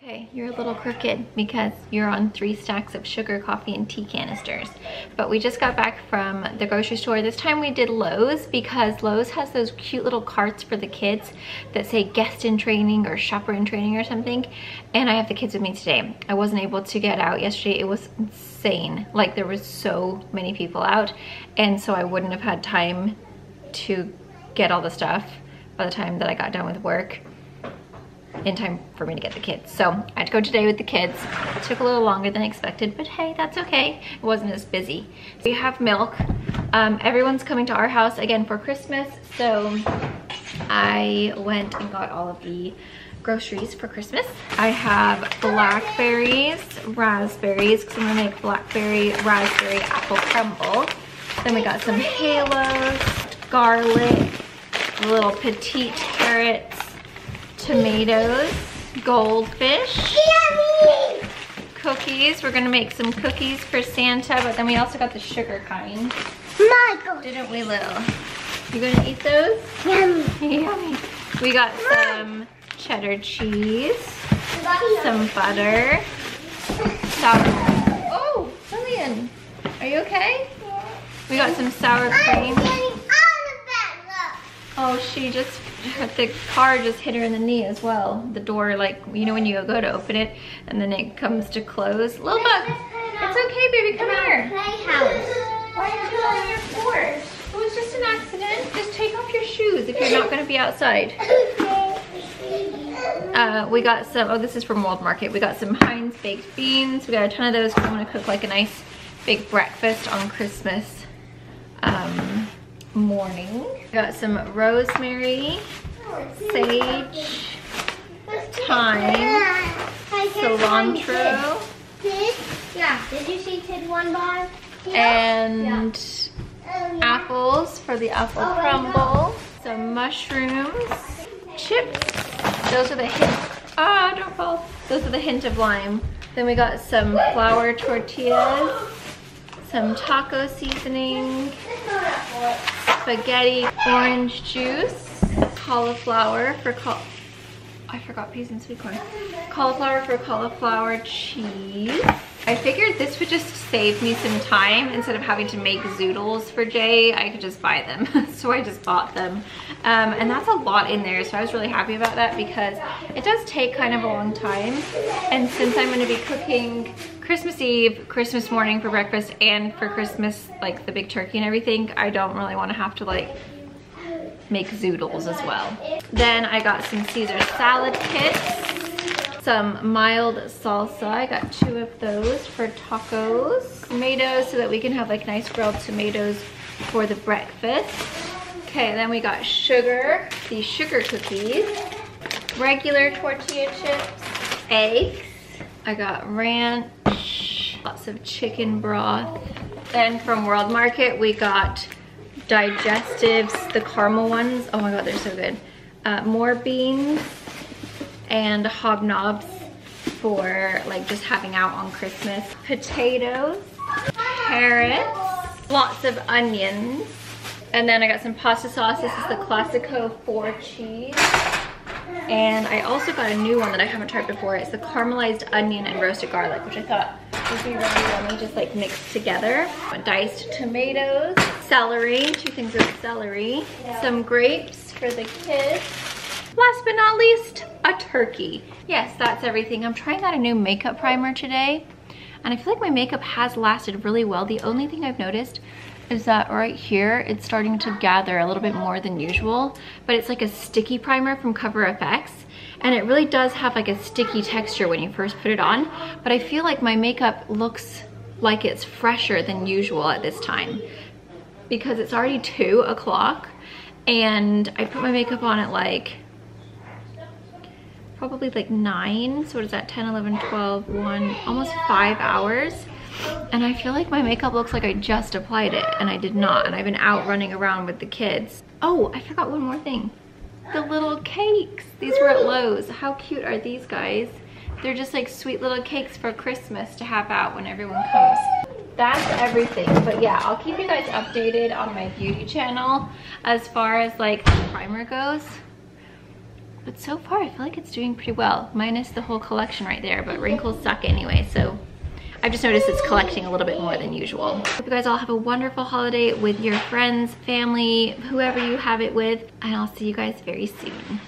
Okay, you're a little crooked because you're on 3 stacks of sugar, coffee, and tea canisters. But we just got back from the grocery store. This time we did Lowe's because Lowe's has those cute little carts for the kids that say guest in training or shopper in training or something. And I have the kids with me today. I wasn't able to get out yesterday. It was insane. Like, there was so many people out. And so I wouldn't have had time to get all the stuff by the time that I got done with work in time for me to get the kids. So I had to go today with the kids. It took a little longer than expected, but hey, that's okay. It wasn't as busy. We have milk. Everyone's coming to our house again for Christmas, so I went and got all of the groceries for Christmas. I have blackberries, raspberries, because I'm gonna make blackberry, raspberry, apple crumble. Then we got some halos, garlic, little petite carrots, tomatoes, goldfish, cookies. We're gonna make some cookies for Santa, but then we also got the sugar kind. Michael. Didn't we, Lil? You gonna eat those? Yummy. Yummy. We got some cheddar cheese, some butter, sour cream. Oh, Lillian, are you okay? We got some sour cream. Oh, she just, the car just hit her in the knee as well. The door, like, you know when you go to open it and then it comes to close? Little bug, it's okay, baby, come here. Why are you on your porch? It was just an accident. Just take off your shoes if you're not gonna be outside. We got some, oh, this is from World Market. We got some Heinz baked beans. We got a ton of those because I want to cook like a nice big breakfast on Christmas morning. Got some rosemary, sage, thyme, cilantro. Yeah, did you see Tid one bar? And apples for the apple crumble. Some mushrooms, chips. Those are the hint. Don't fall. Those are the hint of lime. Then we got some flour tortillas, some taco seasoning, spaghetti, orange juice, cauliflower for I forgot peas and sweet corn. Cauliflower for cauliflower cheese. I figured this would just save me some time. Instead of having to make zoodles for Jay, I could just buy them. So I just bought them. And that's a lot in there, so I was really happy about that because it does take kind of a long time. And since I'm gonna be cooking Christmas Eve, Christmas morning for breakfast, and for Christmas, like the big turkey and everything, I don't really wanna have to like make zoodles as well. Then I got some Caesar salad kits, some mild salsa. I got 2 of those for tacos. Tomatoes so that we can have like nice grilled tomatoes for the breakfast. Okay, then we got sugar, these sugar cookies, regular tortilla chips, eggs. I got ranch, lots of chicken broth. Then from World Market, we got digestives, the caramel ones. Oh my God, they're so good. More beans and hobnobs for like just having out on Christmas. Potatoes, carrots, lots of onions. And then I got some pasta sauce. This is the Classico 4 cheese. And I also got a new one that I haven't tried before. It's the caramelized onion and roasted garlic, which I thought would be really yummy, just like mixed together. Diced tomatoes, celery, 2 things of celery, some grapes for the kids. Last but not least, a turkey. Yes, that's everything. I'm trying out a new makeup primer today, and I feel like my makeup has lasted really well. The only thing I've noticed is that right here, it's starting to gather a little bit more than usual, but it's like a sticky primer from Cover FX, and it really does have like a sticky texture when you first put it on, but I feel like my makeup looks like it's fresher than usual at this time because it's already 2 o'clock, and I put my makeup on at like probably like 9, so what is that, 10, 11, 12, 1, almost 5 hours. And I feel like my makeup looks like I just applied it, and I did not, and I've been out running around with the kids. Oh, I forgot one more thing. The little cakes. These were at Lowe's. How cute are these guys? They're just like sweet little cakes for Christmas to have out when everyone comes. That's everything, but yeah, I'll keep you guys updated on my beauty channel as far as like the primer goes. But so far, I feel like it's doing pretty well, minus the whole collection right there, but wrinkles suck anyway, so I've just noticed it's collecting a little bit more than usual. Hope you guys all have a wonderful holiday with your friends, family, whoever you have it with, and I'll see you guys very soon.